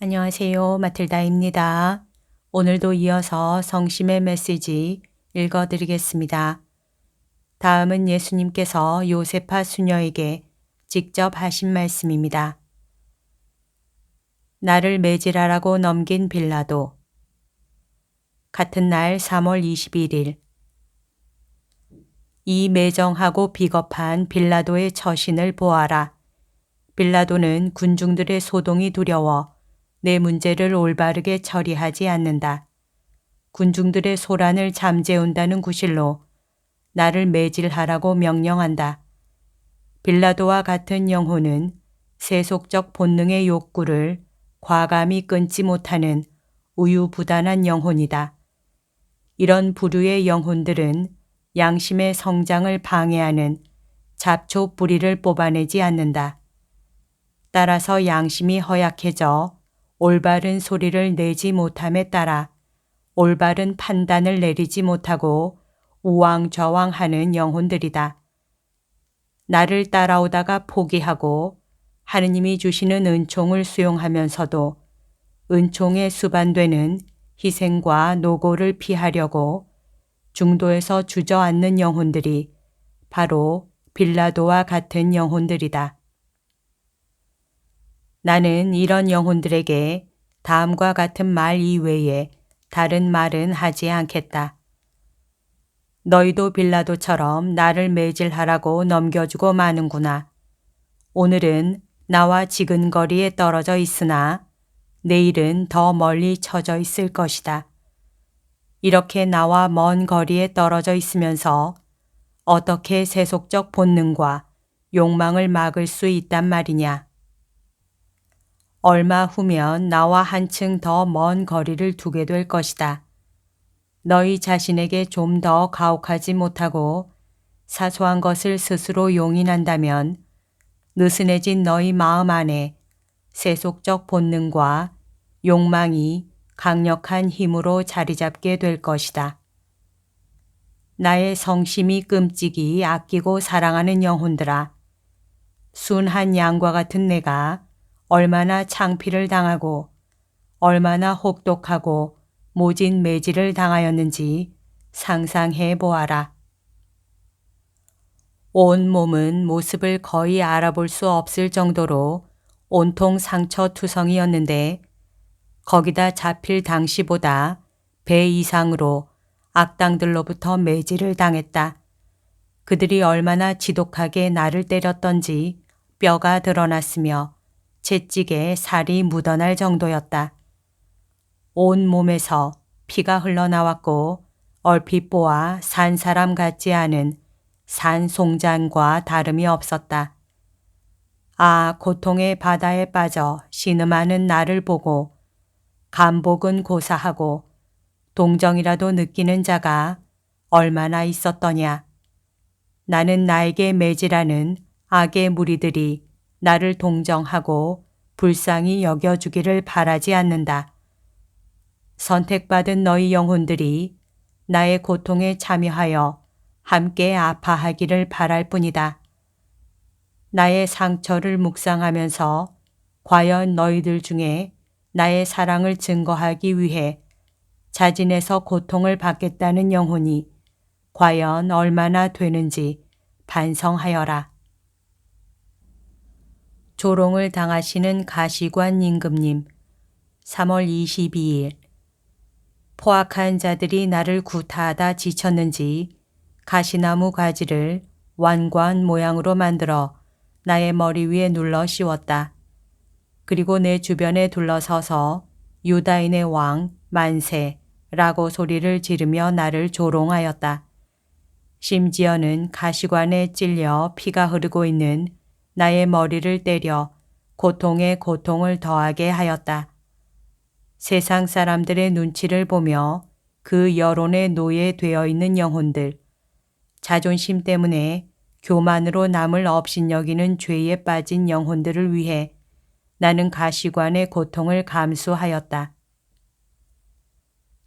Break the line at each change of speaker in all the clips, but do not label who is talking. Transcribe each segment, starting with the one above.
안녕하세요. 마틸다입니다. 오늘도 이어서 성심의 메시지 읽어드리겠습니다. 다음은 예수님께서 요세파 수녀에게 직접 하신 말씀입니다. 나를 매질하라고 넘긴 빌라도. 같은 날 3월 21일 이 매정하고 비겁한 빌라도의 처신을 보아라. 빌라도는 군중들의 소동이 두려워 내 문제를 올바르게 처리하지 않는다. 군중들의 소란을 잠재운다는 구실로 나를 매질하라고 명령한다. 빌라도와 같은 영혼은 세속적 본능의 욕구를 과감히 끊지 못하는 우유부단한 영혼이다. 이런 부류의 영혼들은 양심의 성장을 방해하는 잡초 뿌리를 뽑아내지 않는다. 따라서 양심이 허약해져 올바른 소리를 내지 못함에 따라 올바른 판단을 내리지 못하고 우왕좌왕하는 영혼들이다. 나를 따라오다가 포기하고 하느님이 주시는 은총을 수용하면서도 은총에 수반되는 희생과 노고를 피하려고 중도에서 주저앉는 영혼들이 바로 빌라도와 같은 영혼들이다. 나는 이런 영혼들에게 다음과 같은 말 이외에 다른 말은 하지 않겠다. 너희도 빌라도처럼 나를 매질하라고 넘겨주고 마는구나. 오늘은 나와 지근거리에 떨어져 있으나 내일은 더 멀리 처져 있을 것이다. 이렇게 나와 먼 거리에 떨어져 있으면서 어떻게 세속적 본능과 욕망을 막을 수 있단 말이냐. 얼마 후면 나와 한층 더 먼 거리를 두게 될 것이다. 너희 자신에게 좀 더 가혹하지 못하고 사소한 것을 스스로 용인한다면 느슨해진 너희 마음 안에 세속적 본능과 욕망이 강력한 힘으로 자리 잡게 될 것이다. 나의 성심이 끔찍이 아끼고 사랑하는 영혼들아, 순한 양과 같은 내가 얼마나 창피를 당하고 얼마나 혹독하고 모진 매질을 당하였는지 상상해 보아라. 온 몸은 모습을 거의 알아볼 수 없을 정도로 온통 상처투성이었는데 거기다 잡힐 당시보다 배 이상으로 악당들로부터 매질을 당했다. 그들이 얼마나 지독하게 나를 때렸던지 뼈가 드러났으며 채찍에 살이 묻어날 정도였다. 온 몸에서 피가 흘러나왔고 얼핏 보아 산 사람 같지 않은 산송잔과 다름이 없었다. 아, 고통의 바다에 빠져 신음하는 나를 보고 감복은 고사하고 동정이라도 느끼는 자가 얼마나 있었더냐. 나는 나에게 매질하는 악의 무리들이 나를 동정하고 불쌍히 여겨주기를 바라지 않는다. 선택받은 너희 영혼들이 나의 고통에 참여하여 함께 아파하기를 바랄 뿐이다. 나의 상처를 묵상하면서 과연 너희들 중에 나의 사랑을 증거하기 위해 자진해서 고통을 받겠다는 영혼이 과연 얼마나 되는지 반성하여라. 조롱을 당하시는 가시관 임금님, 3월 22일. 포악한 자들이 나를 구타하다 지쳤는지 가시나무 가지를 완관 모양으로 만들어 나의 머리 위에 눌러 씌웠다. 그리고 내 주변에 둘러서서 유다인의 왕 만세라고 소리를 지르며 나를 조롱하였다. 심지어는 가시관에 찔려 피가 흐르고 있는 나의 머리를 때려 고통에 고통을 더하게 하였다. 세상 사람들의 눈치를 보며 그 여론에 노예되어 있는 영혼들, 자존심 때문에 교만으로 남을 업신여기는 죄에 빠진 영혼들을 위해 나는 가시관의 고통을 감수하였다.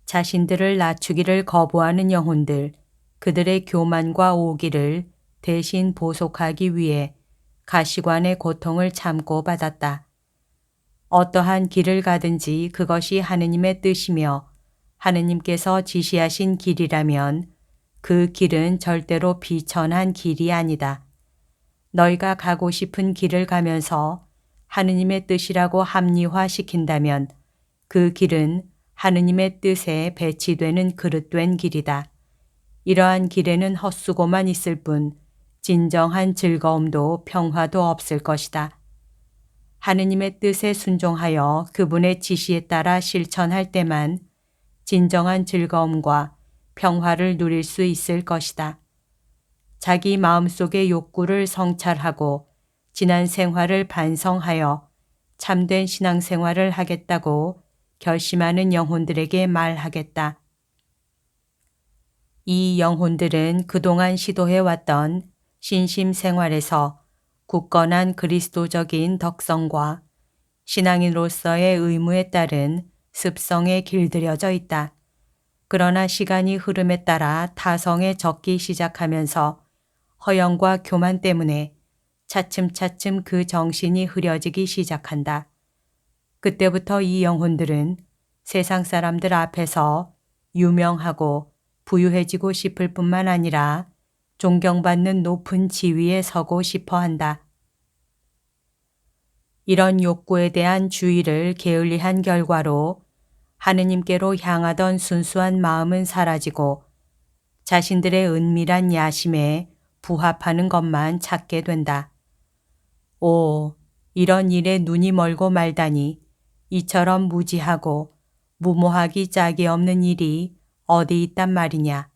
자신들을 낮추기를 거부하는 영혼들, 그들의 교만과 오기를 대신 보속하기 위해 가시관의 고통을 참고 받았다. 어떠한 길을 가든지 그것이 하느님의 뜻이며 하느님께서 지시하신 길이라면 그 길은 절대로 비천한 길이 아니다. 너희가 가고 싶은 길을 가면서 하느님의 뜻이라고 합리화시킨다면 그 길은 하느님의 뜻에 배치되는 그릇된 길이다. 이러한 길에는 헛수고만 있을 뿐 진정한 즐거움도 평화도 없을 것이다. 하느님의 뜻에 순종하여 그분의 지시에 따라 실천할 때만 진정한 즐거움과 평화를 누릴 수 있을 것이다. 자기 마음속의 욕구를 성찰하고 지난 생활을 반성하여 참된 신앙생활을 하겠다고 결심하는 영혼들에게 말하겠다. 이 영혼들은 그동안 시도해왔던 신심생활에서 굳건한 그리스도적인 덕성과 신앙인으로서의 의무에 따른 습성에 길들여져 있다. 그러나 시간이 흐름에 따라 타성에 젖기 시작하면서 허영과 교만 때문에 차츰차츰 그 정신이 흐려지기 시작한다. 그때부터 이 영혼들은 세상 사람들 앞에서 유명하고 부유해지고 싶을 뿐만 아니라 존경받는 높은 지위에 서고 싶어 한다. 이런 욕구에 대한 주의를 게을리한 결과로 하느님께로 향하던 순수한 마음은 사라지고 자신들의 은밀한 야심에 부합하는 것만 찾게 된다. 오, 이런 일에 눈이 멀고 말다니 이처럼 무지하고 무모하기 짝이 없는 일이 어디 있단 말이냐.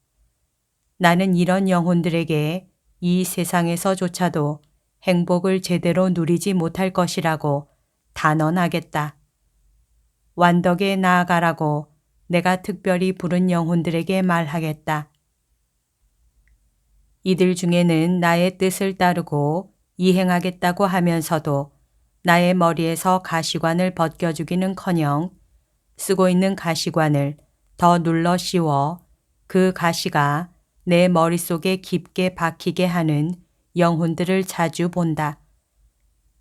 나는 이런 영혼들에게 이 세상에서조차도 행복을 제대로 누리지 못할 것이라고 단언하겠다. 완덕에 나아가라고 내가 특별히 부른 영혼들에게 말하겠다. 이들 중에는 나의 뜻을 따르고 이행하겠다고 하면서도 나의 머리에서 가시관을 벗겨주기는커녕 쓰고 있는 가시관을 더 눌러 씌워 그 가시가 내 머릿속에 깊게 박히게 하는 영혼들을 자주 본다.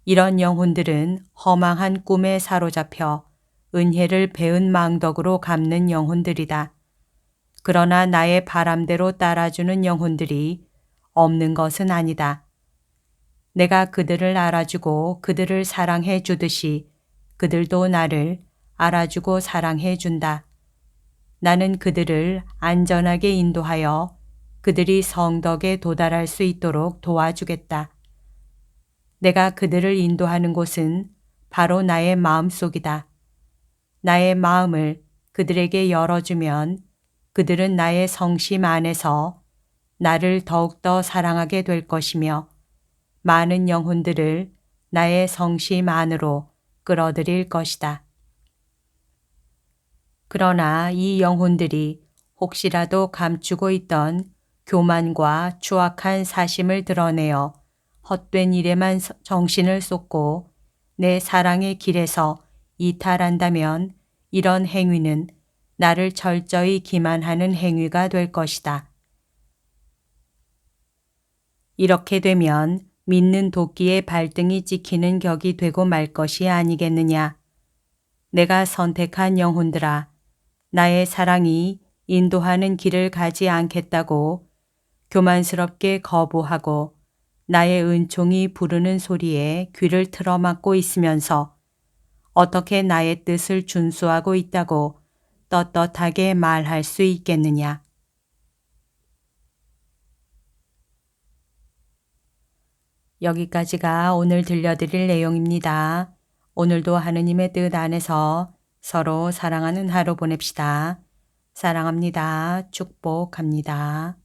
이런 영혼들은 허망한 꿈에 사로잡혀 은혜를 배은 망덕으로 갚는 영혼들이다. 그러나 나의 바람대로 따라주는 영혼들이 없는 것은 아니다. 내가 그들을 알아주고 그들을 사랑해 주듯이 그들도 나를 알아주고 사랑해 준다. 나는 그들을 안전하게 인도하여 그들이 성덕에 도달할 수 있도록 도와주겠다. 내가 그들을 인도하는 곳은 바로 나의 마음속이다. 나의 마음을 그들에게 열어주면 그들은 나의 성심 안에서 나를 더욱더 사랑하게 될 것이며 많은 영혼들을 나의 성심 안으로 끌어들일 것이다. 그러나 이 영혼들이 혹시라도 감추고 있던 교만과 추악한 사심을 드러내어 헛된 일에만 정신을 쏟고 내 사랑의 길에서 이탈한다면 이런 행위는 나를 철저히 기만하는 행위가 될 것이다. 이렇게 되면 믿는 도끼의 발등이 찍히는 격이 되고 말 것이 아니겠느냐. 내가 선택한 영혼들아, 나의 사랑이 인도하는 길을 가지 않겠다고 교만스럽게 거부하고 나의 은총이 부르는 소리에 귀를 틀어막고 있으면서 어떻게 나의 뜻을 준수하고 있다고 떳떳하게 말할 수 있겠느냐. 여기까지가 오늘 들려드릴 내용입니다. 오늘도 하느님의 뜻 안에서 서로 사랑하는 하루 보냅시다. 사랑합니다. 축복합니다.